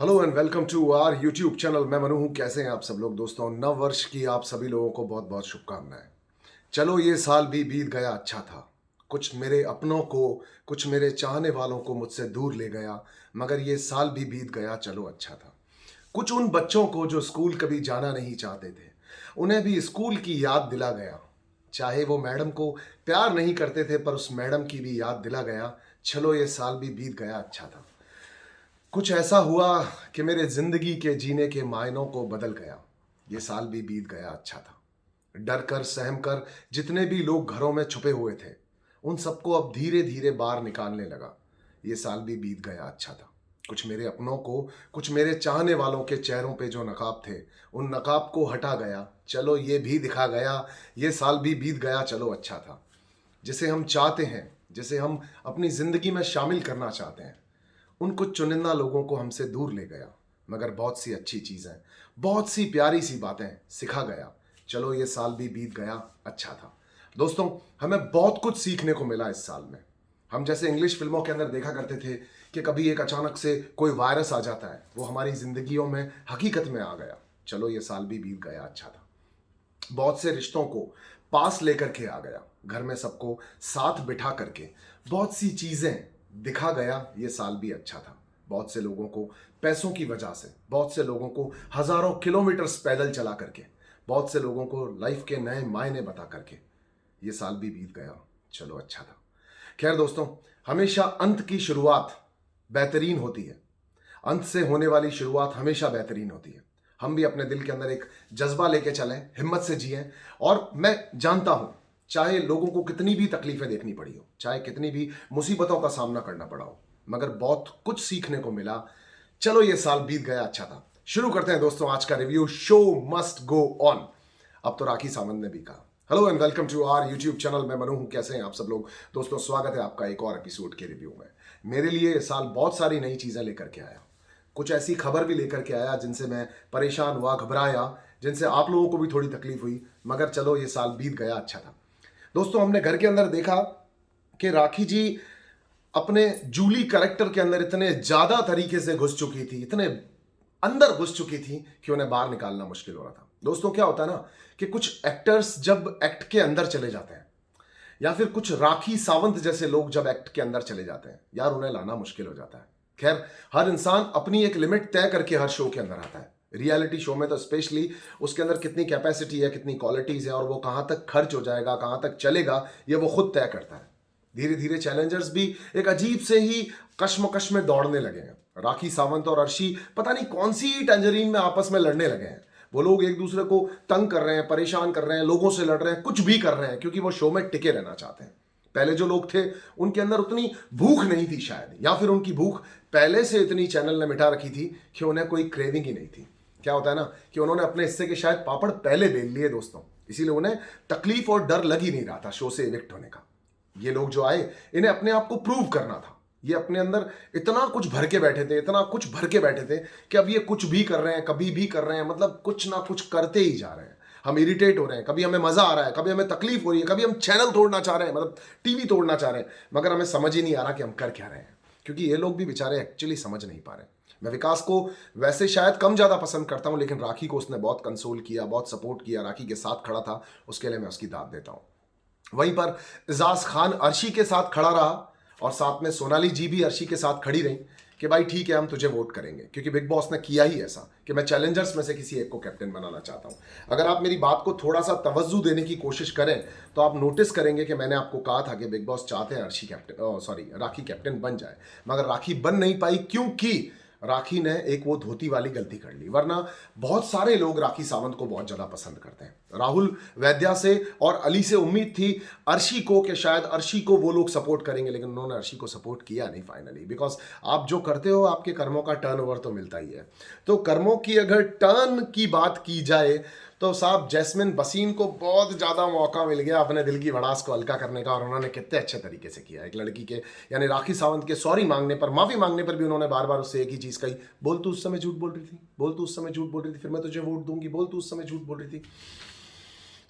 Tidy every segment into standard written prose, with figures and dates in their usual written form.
Hello and welcome to our YouTube channel. मैं मनु हूं। कैसे हैं आप सब लोग दोस्तों? नव वर्ष की आप सभी लोगों को बहुत बहुत शुभकामनाएं। चलो ये साल भी बीत गया, अच्छा था। कुछ मेरे अपनों को, कुछ मेरे चाहने वालों को मुझसे दूर ले गया, मगर ये साल भी बीत गया, चलो अच्छा था। कुछ उन बच्चों को जो स्कूल कभी जाना नहीं चाहते थे, उन्हें भी स्कूल की याद दिला गया। चाहे वो मैडम को प्यार नहीं करते थे, पर उस मैडम की भी याद दिला गया। चलो ये साल भी बीत गया, अच्छा था। कुछ ऐसा हुआ कि मेरे जिंदगी के जीने के मायनों को बदल गया। ये साल भी बीत गया, अच्छा था। डर कर सहम कर जितने भी लोग घरों में छुपे हुए थे, उन सबको अब धीरे धीरे बाहर निकालने लगा। ये साल भी बीत गया, अच्छा था। कुछ मेरे अपनों को, कुछ मेरे चाहने वालों के चेहरों पे जो नकाब थे, उन नकाब को हटा गया। चलो ये भी दिखा गया। ये साल भी बीत गया, चलो अच्छा था। जिसे हम चाहते हैं, जिसे हम अपनी जिंदगी में शामिल करना चाहते हैं, उन कुछ चुनिंदा लोगों को हमसे दूर ले गया। मगर बहुत सी अच्छी चीज़ें, बहुत सी प्यारी सी बातें सिखा गया। चलो ये साल भी बीत गया, अच्छा था। दोस्तों, हमें बहुत कुछ सीखने को मिला इस साल में। हम जैसे इंग्लिश फिल्मों के अंदर देखा करते थे कि कभी एक अचानक से कोई वायरस आ जाता है, वो हमारी जिंदगियों में हकीकत में आ गया। चलो ये साल भी बीत गया, अच्छा था। बहुत से रिश्तों को पास लेकर के आ गया, घर में सबको साथ बिठा करके बहुत सी चीजें दिखा गया। ये साल भी अच्छा था। बहुत से लोगों को पैसों की वजह से, बहुत से लोगों को हजारों किलोमीटर पैदल चला करके, बहुत से लोगों को लाइफ के नए मायने बता करके ये साल भी बीत गया, चलो अच्छा था। खैर दोस्तों, हमेशा अंत की शुरुआत बेहतरीन होती है। अंत से होने वाली शुरुआत हमेशा बेहतरीन होती है। हम भी अपने दिल के अंदर एक जज्बा लेके चलें, हिम्मत से जिएं। और मैं जानता हूं, चाहे लोगों को कितनी भी तकलीफें देखनी पड़ी हो, चाहे कितनी भी मुसीबतों का सामना करना पड़ा हो, मगर बहुत कुछ सीखने को मिला। चलो ये साल बीत गया, अच्छा था। शुरू करते हैं दोस्तों आज का review. Show must go on. अब तो राखी सावंत ने भी कहा। Hello and welcome to our YouTube channel. मैं मनु हूं। कैसे हैं आप सब लोग दोस्तों? स्वागत है आपका एक और एपिसोड के रिव्यू में। मेरे लिए ये साल बहुत सारी नई चीजें लेकर के आया। कुछ ऐसी खबर भी लेकर के आया जिनसे मैं परेशान हुआ, घबराया, जिनसे आप लोगों को भी थोड़ी तकलीफ हुई। मगर चलो ये साल बीत गया, अच्छा था। दोस्तों, हमने घर के अंदर देखा कि राखी जी अपने जूली कैरेक्टर के अंदर इतने ज्यादा तरीके से घुस चुकी थी, इतने अंदर घुस चुकी थी कि उन्हें बाहर निकालना मुश्किल हो रहा था। दोस्तों, क्या होता है ना कि कुछ एक्टर्स जब एक्ट के अंदर चले जाते हैं, या फिर कुछ राखी सावंत जैसे लोग जब एक्ट के अंदर चले जाते हैं, यार उन्हें लाना मुश्किल हो जाता है। खैर, हर इंसान अपनी एक लिमिट तय करके हर शो के अंदर आता है। रियलिटी शो में तो स्पेशली उसके अंदर कितनी कैपेसिटी है, कितनी क्वालिटीज है, और वो कहां तक खर्च हो जाएगा, कहां तक चलेगा, ये वो खुद तय करता है। धीरे धीरे चैलेंजर्स भी एक अजीब से ही कश्मकश में दौड़ने लगे हैं। राखी सावंत और अर्शी पता नहीं कौन सी टंजरीन में आपस में लड़ने लगे हैं। वो लोग एक दूसरे को तंग कर रहे हैं, परेशान कर रहे हैं, लोगों से लड़ रहे हैं, कुछ भी कर रहे हैं, क्योंकि वो शो में टिके रहना चाहते हैं। पहले जो लोग थे उनके अंदर उतनी भूख नहीं थी शायद, या फिर उनकी भूख पहले से इतनी चैनल ने मिटा रखी थी कि उन्हें कोई क्रेविंग ही नहीं थी। क्या होता है ना कि उन्होंने अपने हिस्से के शायद पापड़ पहले बेल लिए दोस्तों, इसीलिए उन्हें तकलीफ और डर लग ही नहीं रहा था शो से इविक्ट होने का। ये लोग जो आए, इन्हें अपने आप को प्रूव करना था। ये अपने अंदर इतना कुछ भर के बैठे थे, इतना कुछ भर के बैठे थे कि अब ये कुछ भी कर रहे हैं, कभी भी कर रहे हैं, मतलब कुछ ना कुछ करते ही जा रहे हैं। हम इरिटेट हो रहे हैं, कभी हमें मजा आ रहा है, कभी हमें तकलीफ हो रही है, कभी हम चैनल तोड़ना चाह रहे हैं, मतलब टीवी तोड़ना चाह रहे हैं, मगर हमें समझ ही नहीं आ रहा कि हम कर क्या रहे हैं, क्योंकि ये लोग भी बेचारे एक्चुअली समझ नहीं पा रहे। मैं विकास को वैसे शायद कम ज्यादा पसंद करता हूं, लेकिन राखी को उसने बहुत कंसोल किया, बहुत सपोर्ट किया, राखी के साथ खड़ा था, उसके लिए मैं उसकी दाद देता हूं। वहीं पर इजाज खान अर्शी के साथ खड़ा रहा, और साथ में सोनाली जी भी अर्शी के साथ खड़ी रही कि भाई ठीक है, हम तुझे वोट करेंगे, क्योंकि बिग बॉस ने किया ही ऐसा कि मैं चैलेंजर्स में से किसी एक को कैप्टन बनाना चाहता हूं। अगर आप मेरी बात को थोड़ा सा तवज्जो देने की कोशिश करें तो आप नोटिस करेंगे कि मैंने आपको कहा था कि बिग बॉस चाहते हैं अर्शी कैप्टन, सॉरी, राखी कैप्टन बन जाए, मगर राखी बन नहीं पाई, क्योंकि राखी ने एक वो धोती वाली गलती कर ली। वरना बहुत सारे लोग राखी सावंत को बहुत ज्यादा पसंद करते हैं। राहुल वैद्या से और अली से उम्मीद थी अर्शी को कि शायद अर्शी को वो लोग सपोर्ट करेंगे, लेकिन उन्होंने अर्शी को सपोर्ट किया नहीं फाइनली, बिकॉज आप जो करते हो आपके कर्मों का टर्नओवर तो मिलता ही है। तो कर्मों की अगर टर्न की बात की जाए तो साहब जैस्मिन बसीन को बहुत ज़्यादा मौका मिल गया अपने दिल की भड़ास को हल्का करने का, और उन्होंने कितने अच्छे तरीके से किया। एक लड़की के, यानी राखी सावंत के सॉरी मांगने पर, माफ़ी मांगने पर भी उन्होंने बार बार उससे एक ही चीज़ कही, बोल तू उस समय झूठ बोल रही थी, बोल तू उस समय झूठ बोल रही थी, फिर मैं तुझे वोट दूंगी, बोल तू उस समय झूठ बोल रही थी।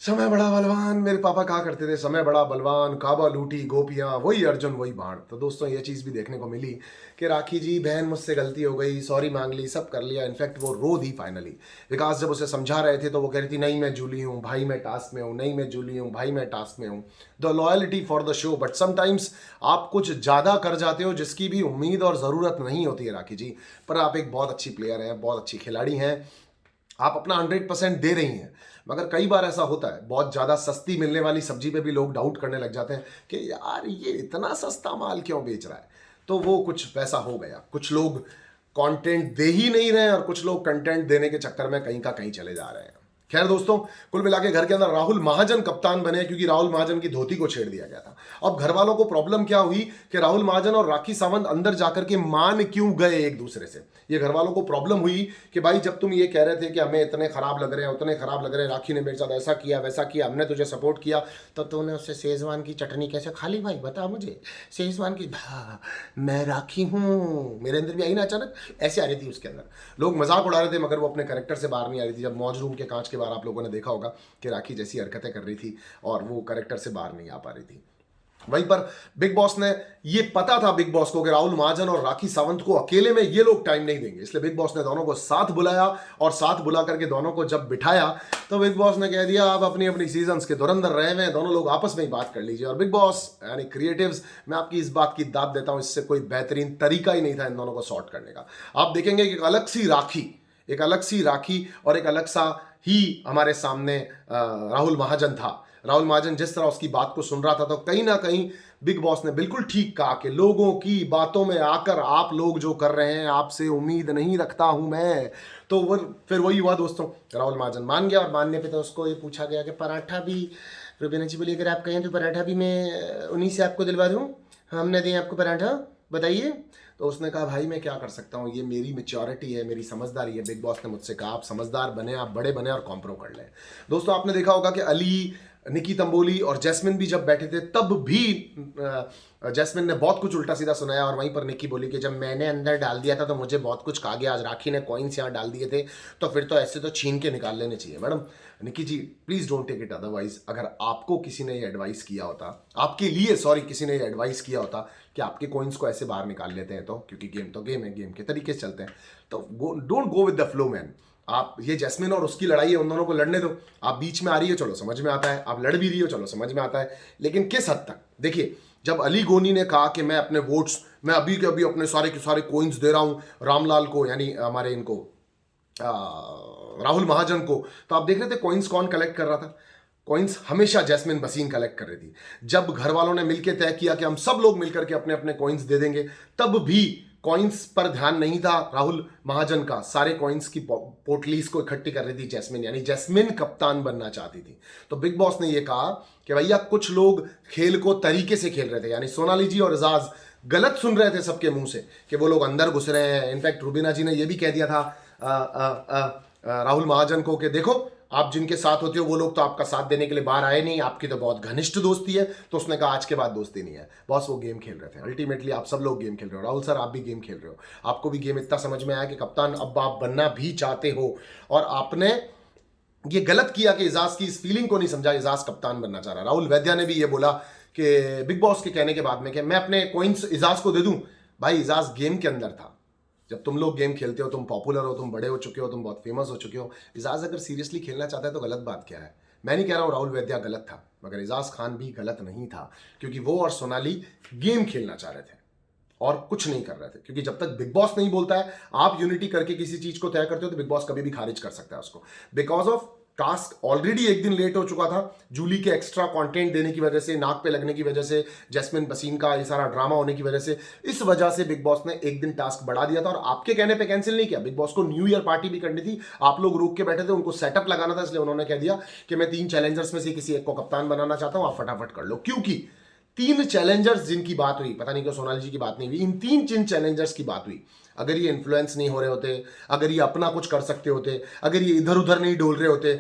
समय बड़ा बलवान, मेरे पापा कहा करते थे, समय बड़ा बलवान, काबा लूटी गोपियां, वही अर्जुन वही बाण। तो दोस्तों ये चीज़ भी देखने को मिली कि राखी जी, बहन मुझसे गलती हो गई, सॉरी मांग ली, सब कर लिया। इनफैक्ट वो रो दी फाइनली। विकास जब उसे समझा रहे थे तो वो कह रही थी, नहीं मैं जूली हूँ भाई, मैं टास्क में हूँ, नहीं मैं जूली हूँ भाई, मैं टास्क में हूँ। The loyalty for the show, but sometimes आप कुछ ज़्यादा कर जाते हो जिसकी भी उम्मीद और ज़रूरत नहीं होती है राखी जी। पर आप एक बहुत अच्छी प्लेयर हैं, बहुत अच्छी खिलाड़ी हैं, आप अपना 100% दे रही हैं। मगर कई बार ऐसा होता है, बहुत ज़्यादा सस्ती मिलने वाली सब्जी पे भी लोग डाउट करने लग जाते हैं कि यार ये इतना सस्ता माल क्यों बेच रहा है। तो वो कुछ वैसा हो गया, कुछ लोग कंटेंट दे ही नहीं रहे हैं और कुछ लोग कंटेंट देने के चक्कर में कहीं का कहीं चले जा रहे हैं। खैर दोस्तों, कुल मिला के घर के अंदर राहुल महाजन कप्तान बने क्योंकि राहुल महाजन की धोती को छेड़ दिया गया था। अब घर वालों को प्रॉब्लम क्या हुई कि राहुल महाजन और राखी सावंत अंदर जाकर के मान क्यों गए एक दूसरे से। ये घर वालों को प्रॉब्लम हुई कि भाई जब तुम ये कह रहे थे कि हमें इतने खराब लग रहे हैं, उतने खराब लग रहे हैं, राखी ने मेरे साथ ऐसा किया वैसा किया, हमने तुझे सपोर्ट किया, तो तूने उससे शेजवान की चटनी कैसे खा ली भाई, बता मुझे। शेजवान की मैं राखी हूँ, मेरे अंदर भी आई ना अचानक, ऐसे आ रही थी उसके अंदर। लोग मजाक उड़ा रहे थे मगर वो अपने कैरेक्टर से बाहर नहीं आ रही थी। जब मौज रूम के कांच के बाहर आप लोगों ने देखा होगा कि राखी जैसी हरकतें कर रही थी और वो कैरेक्टर से बाहर नहीं आ पा रही थी। वहीं पर बिग बॉस ने, ये पता था बिग बॉस को कि राहुल महाजन और राखी सावंत को अकेले में ये लोग टाइम नहीं देंगे, इसलिए बिग बॉस ने दोनों को साथ बुलाया और साथ बुला करके दोनों को जब बिठाया तो बिग बॉस ने कह दिया आप अपनी अपनी सीजन्स के धुरंधर रहे हुए हैं, दोनों लोग आपस में ही बात कर लीजिए। और बिग बॉस यानी क्रिएटिव्स, मैं आपकी इस बात की दाद देता हूं, इससे कोई बेहतरीन तरीका ही नहीं था इन दोनों को सॉर्ट करने का। आप देखेंगे कि एक अलग सी राखी, एक अलग सी राखी और एक अलग सा ही हमारे सामने राहुल महाजन था। राहुल महाजन जिस तरह उसकी बात को सुन रहा था तो कहीं ना कहीं बिग बॉस ने बिल्कुल ठीक कहा कि लोगों की बातों में आकर आप लोग जो कर रहे हैं, आपसे उम्मीद नहीं रखता हूं मैं। तो वो फिर वही हुआ दोस्तों, राहुल महाजन मान गया और मानने पे तो उसको ये पूछा गया कि पराठा भी, रुबीना जी बोली अगर आप कहें तो पराठा भी मैं उन्हीं से आपको दिलवा दूँ, हमने दें आपको पराठा, बताइए। तो उसने कहा भाई मैं क्या कर सकता हूँ, ये मेरी मेच्योरिटी है, मेरी समझदारी है। बिग बॉस ने मुझसे कहा आप समझदार बने, आप बड़े बने और कॉम्प्रो कर लें। दोस्तों आपने देखा होगा कि अली, निकी तंबोली और जैस्मिन भी जब बैठे थे तब भी जैस्मिन ने बहुत कुछ उल्टा सीधा सुनाया और वहीं पर निकी बोली कि जब मैंने अंदर डाल दिया था तो मुझे बहुत कुछ कहा गया, आज राखी ने कॉइन्स यहाँ डाल दिए थे तो फिर तो ऐसे तो छीन के निकाल लेने चाहिए। Madam Nikki ji please don't take it otherwise. अगर आपको किसी ने ये एडवाइस किया होता, आपके लिए सॉरी किसी ने ये एडवाइस किया होता कि आपके कॉइन्स को ऐसे बाहर निकाल लेते हैं, तो क्योंकि गेम तो गेम है, गेम के तरीके से चलते हैं, तो don't go with the flow man. आप ये जैस्मिन और उसकी लड़ाई है, उन दोनों को लड़ने दो। आप बीच में आ रही हो चलो समझ में आता है, आप लड़ भी रही हो चलो समझ में आता है, लेकिन किस हद तक। देखिए जब अली गोनी ने कहा कि मैं अपने वोट्स, मैं अभी के अभी अपने सारे के सारे कोइंस दे रहा हूं रामलाल को, यानी हमारे इनको राहुल महाजन को, तो आप देख रहे थे कॉइन्स कौन कलेक्ट कर रहा था। कॉइन्स हमेशा जैस्मिन बसीन कलेक्ट कर रही थी। जब घर वालों ने मिलकर तय किया कि हम सब लोग मिलकर के अपने अपने कॉइन्स दे देंगे, तब भी कॉइन्स पर ध्यान नहीं था राहुल महाजन का। सारे कॉइन्स की पोटलीज को इकट्ठी कर रही थी जैस्मिन, यानी जैस्मिन कप्तान बनना चाहती थी। तो बिग बॉस ने यह कहा कि भैया कुछ लोग खेल को तरीके से खेल रहे थे, यानी सोनाली जी और एजाज गलत सुन रहे थे सबके मुंह से कि वो लोग अंदर घुस रहे हैं। इनफैक्ट रुबीना जी ने यह भी कह दिया था राहुल महाजन को कि देखो आप जिनके साथ होते हो वो लोग तो आपका साथ देने के लिए बाहर आए नहीं, आपकी तो बहुत घनिष्ठ दोस्ती है। तो उसने कहा आज के बाद दोस्ती नहीं है। बॉस वो गेम खेल रहे थे, अल्टीमेटली आप सब लोग गेम खेल रहे हो। राहुल सर आप भी गेम खेल रहे हो, आपको भी गेम इतना समझ में आया कि कप्तान अब आप बनना भी चाहते हो, और आपने ये गलत किया कि एजाज की इस फीलिंग को नहीं समझा। एजाज कप्तान बनना चाह रहा। राहुल वैद्या ने भी ये बोला कि बिग बॉस के कहने के बाद में कि मैं अपने कॉइन्स एजाज को दे दूं। भाई एजाज गेम के अंदर था, जब तुम लोग गेम खेलते हो, तुम पॉपुलर हो, तुम बड़े हो चुके हो, तुम बहुत फेमस हो चुके हो। एजाज अगर सीरियसली खेलना चाहता है तो गलत बात क्या है। मैं नहीं कह रहा हूँ राहुल वैद्या गलत था, मगर एजाज खान भी गलत नहीं था, क्योंकि वो और सोनाली गेम खेलना चाह रहे थे और कुछ नहीं कर रहे थे। क्योंकि जब तक बिग बॉस नहीं बोलता है, आप यूनिटी करके किसी चीज को तय करते हो, तो बिग बॉस कभी भी खारिज कर सकता है उसको। बिकॉज ऑफ टास्क ऑलरेडी एक दिन लेट हो चुका था, जूली के एक्स्ट्रा कंटेंट देने की वजह से, नाक पे लगने की वजह से, जैस्मिन बसीन का ये सारा ड्रामा होने की वजह से, इस वजह से बिग बॉस ने एक दिन टास्क बढ़ा दिया था। और आपके कहने पे कैंसिल नहीं किया, बिग बॉस को न्यू ईयर पार्टी भी करनी थी, आप लोग रोक के बैठे थे, उनको सेटअप लगाना था, इसलिए उन्होंने कह दिया कि मैं 3 चैलेंजर्स में से किसी एक को कप्तान बनाना चाहता हूं, आप फटाफट कर लो। क्योंकि 3 चैलेंजर्स जिनकी बात हुई, पता नहीं क्यों सोनाली जी की बात नहीं हुई, इन 3 जिन चैलेंजर्स की बात हुई, अगर ये इन्फ्लुएंस नहीं हो रहे होते, अगर ये अपना कुछ कर सकते होते, अगर ये इधर उधर नहीं डोल रहे होते,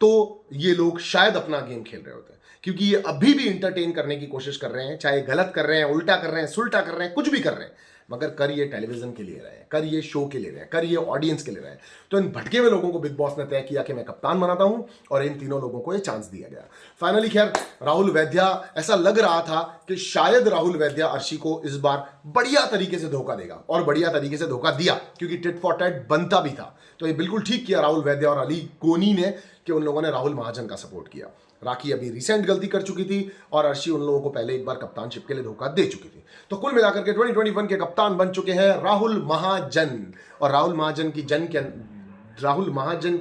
तो ये लोग शायद अपना गेम खेल रहे होते। क्योंकि ये अभी भी इंटरटेन करने की कोशिश कर रहे हैं, चाहे गलत कर रहे हैं, उल्टा कर रहे हैं, सुल्टा कर रहे हैं, कुछ भी कर रहे हैं, मगर कर ये टेलीविजन के लिए रहे हैं, कर ये शो के लिए रहे हैं, कर ये ऑडियंस के लिए रहे हैं। तो इन भटके हुए लोगों को बिग बॉस ने तय किया कि मैं कप्तान बनाता हूं और इन तीनों लोगों को ये चांस दिया गया। फाइनली खैर राहुल वैद्या, ऐसा लग रहा था कि शायद राहुल वैद्या अर्शी को इस बार बढ़िया तरीके से धोखा देगा, और बढ़िया तरीके से धोखा दिया, क्योंकि टिट फॉर टैट बनता भी था। तो ये बिल्कुल ठीक किया राहुल वैद्या और अली गोनी ने कि उन लोगों ने राहुल महाजन का सपोर्ट किया। राखी अभी रिसेंट गलती कर चुकी थी और अर्शी उन लोगों को पहले एक बार कप्तानशिप के लिए धोखा दे चुकी थी। तो कुल मिलाकर के 2021 के कप्तान बन चुके हैं राहुल महाजन। और राहुल महाजन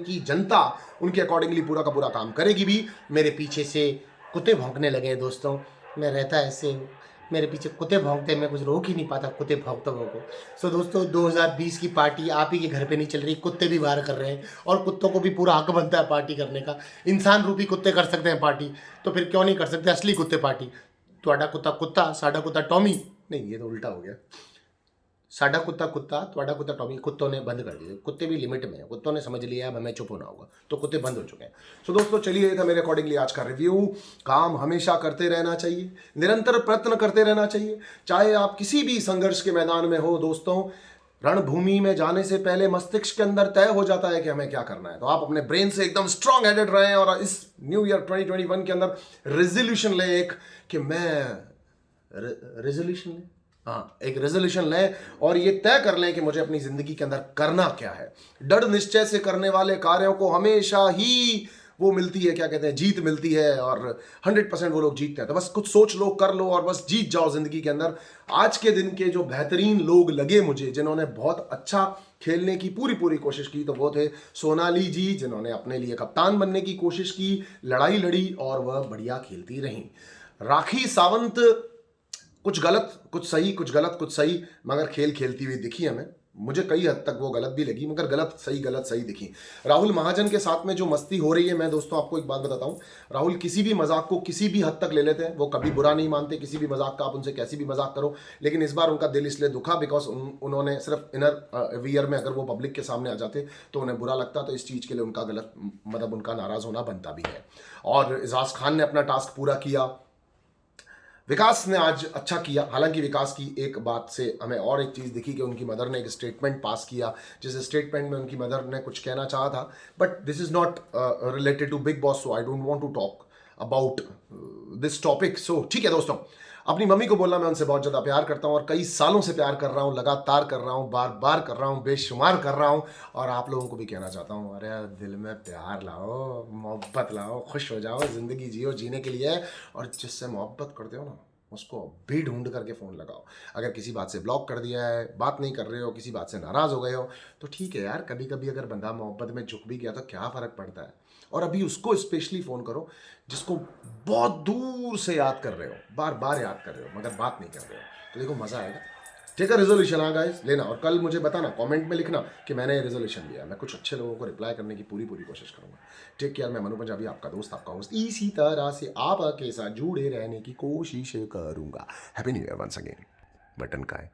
की जनता उनके अकॉर्डिंगली पूरा का पूरा काम करेगी भी। मेरे पीछे से कुत्ते भौंकने लगे हैं दोस्तों, मैं रहता ऐसे हूँ, मेरे पीछे कुत्ते भौंकते, मैं कुछ रोक ही नहीं पाता कुत्ते भौंकते को। सो दोस्तों 2020 की पार्टी आप ही के घर पे नहीं चल रही, कुत्ते भी बाहर कर रहे हैं, और कुत्तों को भी पूरा हक बनता है पार्टी करने का। इंसान रूपी कुत्ते कर सकते हैं पार्टी, तो फिर क्यों नहीं कर सकते असली कुत्ते पार्टी। ਤੁਹਾਡਾ कुत्ता कुत्ता, साडा कुत्ता टॉमी, नहीं ये तो उल्टा हो गया, साडा कुत्ता कुत्ता, ਤੁਹਾਡਾ कुत्ता टॉमी। कुत्तों ने बंद कर दिया, कुत्ते भी लिमिट में है, कुत्तों ने समझ लिया अब हमें चुप होना होगा, तो कुत्ते बंद हो चुके हैं। सो दोस्तों चलिए, ये था मेरे अकॉर्डिंगली आज का रिव्यू। काम हमेशा करते रहना चाहिए, निरंतर प्रयत्न करते रहना चाहिए, चाहे आप किसी भी संघर्ष के मैदान में हो दोस्तों। रणभूमि में जाने से पहले मस्तिष्क के अंदर तय हो जाता है कि हमें क्या करना है, तो आप अपने ब्रेन से एकदम स्ट्रांग हेडेड रहें और इस न्यू ईयर 2021 के अंदर रेजोल्यूशन ले एक कि मैं रेजोल्यूशन ले, हाँ एक रेजोल्यूशन लें और ये तय कर लें कि मुझे अपनी जिंदगी के अंदर करना क्या है। दृढ़ निश्चय से करने वाले कार्यों को हमेशा ही वो मिलती है, क्या कहते हैं, जीत मिलती है, और 100% वो लोग जीतते हैं। तो बस कुछ सोच लो, कर लो और बस जीत जाओ जिंदगी के अंदर। आज के दिन के जो बेहतरीन लोग लगे मुझे, जिन्होंने बहुत अच्छा खेलने की पूरी कोशिश की, तो वो थे सोनाली जी, जिन्होंने अपने लिए कप्तान बनने की कोशिश की, लड़ाई लड़ी और वह बढ़िया खेलती रहीं। राखी सावंत कुछ गलत कुछ सही, कुछ गलत कुछ सही, मगर खेलती हुई दिखी हमें। मुझे कई हद तक वो गलत भी लगी, मगर गलत सही दिखी। राहुल महाजन के साथ में जो मस्ती हो रही है, मैं दोस्तों आपको एक बात बताता हूँ, राहुल किसी भी मजाक को किसी भी हद तक ले लेते हैं, वो कभी बुरा नहीं मानते किसी भी मजाक का, आप उनसे कैसी भी मजाक करो। लेकिन इस बार उनका दिल इसलिए दुखा बिकॉज उन्होंने सिर्फ इनर वियर में अगर वो पब्लिक के सामने आ जाते तो उन्हें बुरा लगता, तो इस चीज़ के लिए उनका गलत मतलब उनका नाराज़ होना बनता भी है। और एजाज खान ने अपना टास्क पूरा किया, विकास ने आज अच्छा किया। हालांकि विकास की एक बात से हमें और एक चीज़ दिखी कि उनकी मदर ने एक स्टेटमेंट पास किया, जिस स्टेटमेंट में उनकी मदर ने कुछ कहना चाहा था, but this is not related to Bigg Boss, so I don't want to talk about this topic. So ठीक है दोस्तों, अपनी मम्मी को बोलना मैं उनसे बहुत ज़्यादा प्यार करता हूँ और कई सालों से प्यार कर रहा हूँ, लगातार कर रहा हूँ, बार बार कर रहा हूँ, बेशुमार कर रहा हूँ। और आप लोगों को भी कहना चाहता हूँ, अरे दिल में प्यार लाओ, मोहब्बत लाओ, खुश हो जाओ, ज़िंदगी जियो, जीने के लिए। और जिससे मोहब्बत करते हो ना, उसको भी ढूंढ करके फ़ोन लगाओ। अगर किसी बात से ब्लॉक कर दिया है, बात नहीं कर रहे हो, किसी बात से नाराज़ हो गए हो, तो ठीक है यार, कभी कभी अगर बंदा मोहब्बत में झुक भी गया तो क्या फ़र्क पड़ता है। और अभी उसको स्पेशली फ़ोन करो जिसको बहुत दूर से याद कर रहे हो, बार बार याद कर रहे हो, मगर बात नहीं कर रहे हो, तो देखो मज़ा आएगा। ठीक है, रेजोल्यूशन आ गाइस लेना, और कल मुझे बताना, कमेंट में लिखना कि मैंने रेजोल्यूशन लिया। मैं कुछ अच्छे लोगों को रिप्लाई करने की पूरी कोशिश करूंगा। टेक केयर, मैं मनु पंजाबी, आपका दोस्त, आपका होस्ट, इसी तरह से आपके साथ जुड़े रहने की कोशिश करूंगा। Happy new year once again. Button का है।